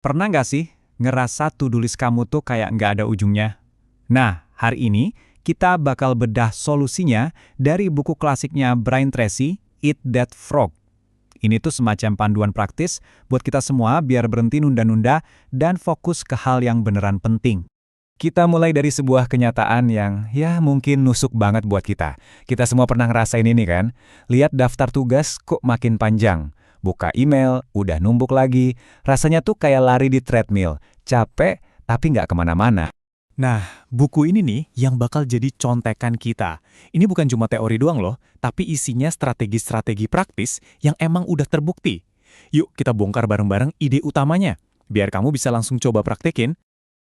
Pernah nggak sih ngerasa to-do list kamu tuh kayak nggak ada ujungnya? Nah, hari ini kita bakal bedah solusinya dari buku klasiknya Brian Tracy, Eat That Frog. Ini tuh semacam panduan praktis buat kita semua biar berhenti nunda-nunda dan fokus ke hal yang beneran penting. Kita mulai dari sebuah kenyataan yang ya mungkin nusuk banget buat kita. Kita semua pernah ngerasain ini kan? Lihat daftar tugas kok makin panjang. Buka email, udah numpuk lagi. Rasanya tuh kayak lari di treadmill. Capek, tapi nggak kemana-mana. Nah, buku ini nih yang bakal jadi contekan kita. Ini bukan cuma teori doang loh, tapi isinya strategi-strategi praktis yang emang udah terbukti. Yuk kita bongkar bareng-bareng ide utamanya, biar kamu bisa langsung coba praktekin.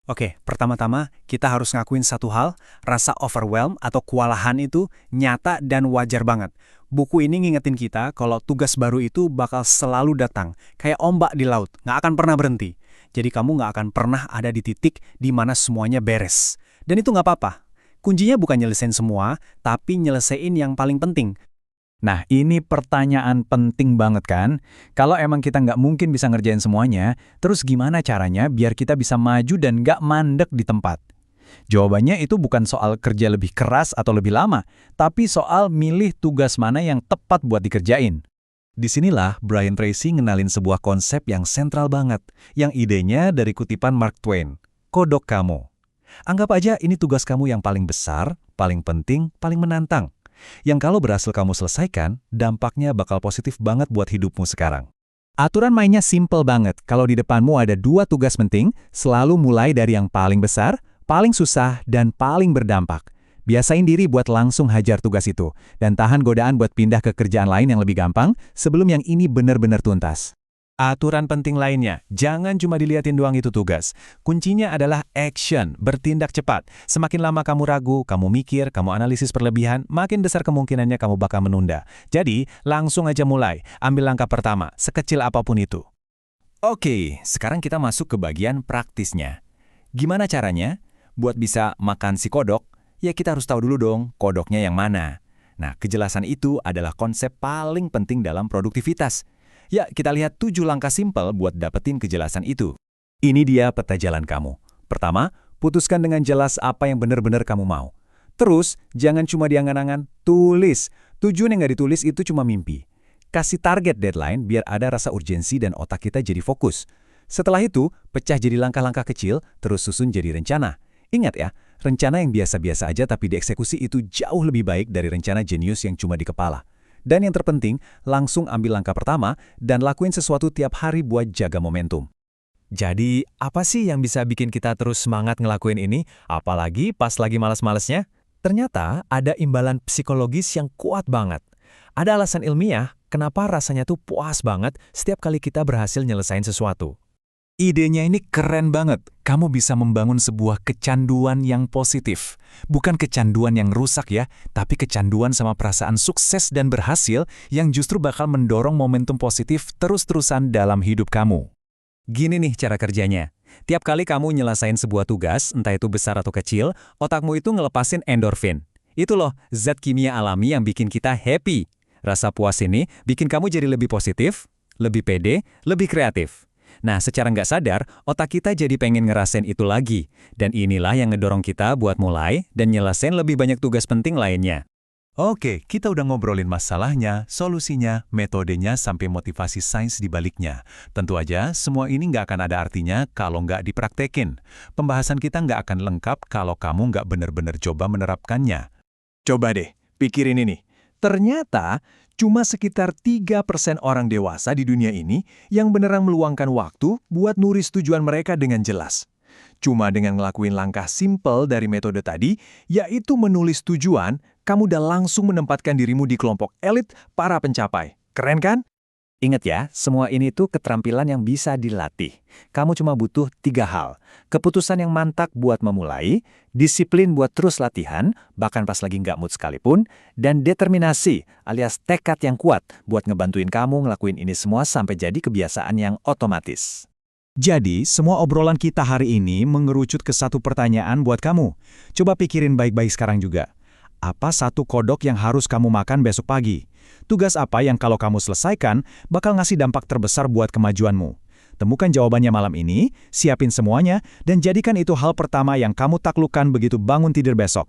Oke, pertama-tama kita harus ngakuin satu hal, rasa overwhelm atau kewalahan itu nyata dan wajar banget. Buku ini ngingetin kita kalau tugas baru itu bakal selalu datang, kayak ombak di laut, nggak akan pernah berhenti. Jadi kamu nggak akan pernah ada di titik di mana semuanya beres. Dan itu nggak apa-apa. Kuncinya bukan nyelesain semua, tapi nyelesain yang paling penting. Nah, ini pertanyaan penting banget kan? Kalau emang kita nggak mungkin bisa ngerjain semuanya, terus gimana caranya biar kita bisa maju dan nggak mandek di tempat? Jawabannya itu bukan soal kerja lebih keras atau lebih lama, tapi soal milih tugas mana yang tepat buat dikerjain. Disinilah Brian Tracy ngenalin sebuah konsep yang sentral banget, yang idenya dari kutipan Mark Twain, kodok kamu. Anggap aja ini tugas kamu yang paling besar, paling penting, paling menantang. Yang kalau berhasil kamu selesaikan, dampaknya bakal positif banget buat hidupmu sekarang. Aturan mainnya simple banget. Kalau di depanmu ada 2 tugas penting, selalu mulai dari yang paling besar, paling susah, dan paling berdampak. Biasain diri buat langsung hajar tugas itu, dan tahan godaan buat pindah ke kerjaan lain yang lebih gampang sebelum yang ini benar-benar tuntas. Aturan penting lainnya, jangan cuma diliatin doang itu tugas. Kuncinya adalah action, bertindak cepat. Semakin lama kamu ragu, kamu mikir, kamu analisis berlebihan, makin besar kemungkinannya kamu bakal menunda. Jadi, langsung aja mulai, ambil langkah pertama, sekecil apapun itu. Oke, sekarang kita masuk ke bagian praktisnya. Gimana caranya? Buat bisa makan si kodok, ya kita harus tahu dulu dong, kodoknya yang mana. Nah, kejelasan itu adalah konsep paling penting dalam produktivitas. Ya, kita lihat 7 langkah simpel buat dapetin kejelasan itu. Ini dia peta jalan kamu. Pertama, putuskan dengan jelas apa yang benar-benar kamu mau. Terus, jangan cuma diangan-angan, tulis. Tujuan yang nggak ditulis itu cuma mimpi. Kasih target deadline biar ada rasa urgensi dan otak kita jadi fokus. Setelah itu, pecah jadi langkah-langkah kecil, terus susun jadi rencana. Ingat ya, rencana yang biasa-biasa aja tapi dieksekusi itu jauh lebih baik dari rencana jenius yang cuma di kepala. Dan yang terpenting, langsung ambil langkah pertama dan lakuin sesuatu tiap hari buat jaga momentum. Jadi, apa sih yang bisa bikin kita terus semangat ngelakuin ini, apalagi pas lagi malas-malesnya? Ternyata ada imbalan psikologis yang kuat banget. Ada alasan ilmiah kenapa rasanya tuh puas banget setiap kali kita berhasil nyelesain sesuatu. Idenya ini keren banget. Kamu bisa membangun sebuah kecanduan yang positif. Bukan kecanduan yang rusak ya, tapi kecanduan sama perasaan sukses dan berhasil yang justru bakal mendorong momentum positif terus-terusan dalam hidup kamu. Gini nih cara kerjanya. Tiap kali kamu nyelesain sebuah tugas, entah itu besar atau kecil, otakmu itu ngelepasin endorfin. Itu loh, zat kimia alami yang bikin kita happy. Rasa puas ini bikin kamu jadi lebih positif, lebih pede, lebih kreatif. Nah, secara nggak sadar, otak kita jadi pengen ngerasain itu lagi. Dan inilah yang ngedorong kita buat mulai dan nyelesain lebih banyak tugas penting lainnya. Oke, kita udah ngobrolin masalahnya, solusinya, metodenya, sampai motivasi sains di baliknya. Tentu aja, semua ini nggak akan ada artinya kalau nggak dipraktekin. Pembahasan kita nggak akan lengkap kalau kamu nggak benar-benar coba menerapkannya. Coba deh, pikirin ini. Ternyata, cuma sekitar 3% orang dewasa di dunia ini yang beneran meluangkan waktu buat nulis tujuan mereka dengan jelas. Cuma dengan ngelakuin langkah simpel dari metode tadi, yaitu menulis tujuan, kamu udah langsung menempatkan dirimu di kelompok elit para pencapai. Keren kan? Ingat ya, semua ini tuh keterampilan yang bisa dilatih. Kamu cuma butuh 3 hal. Keputusan yang mantap buat memulai, disiplin buat terus latihan, bahkan pas lagi nggak mood sekalipun, dan determinasi alias tekad yang kuat buat ngebantuin kamu ngelakuin ini semua sampai jadi kebiasaan yang otomatis. Jadi, semua obrolan kita hari ini mengerucut ke satu pertanyaan buat kamu. Coba pikirin baik-baik sekarang juga. Apa satu kodok yang harus kamu makan besok pagi? Tugas apa yang kalau kamu selesaikan bakal ngasih dampak terbesar buat kemajuanmu? Temukan jawabannya malam ini, siapin semuanya, dan jadikan itu hal pertama yang kamu taklukkan begitu bangun tidur besok.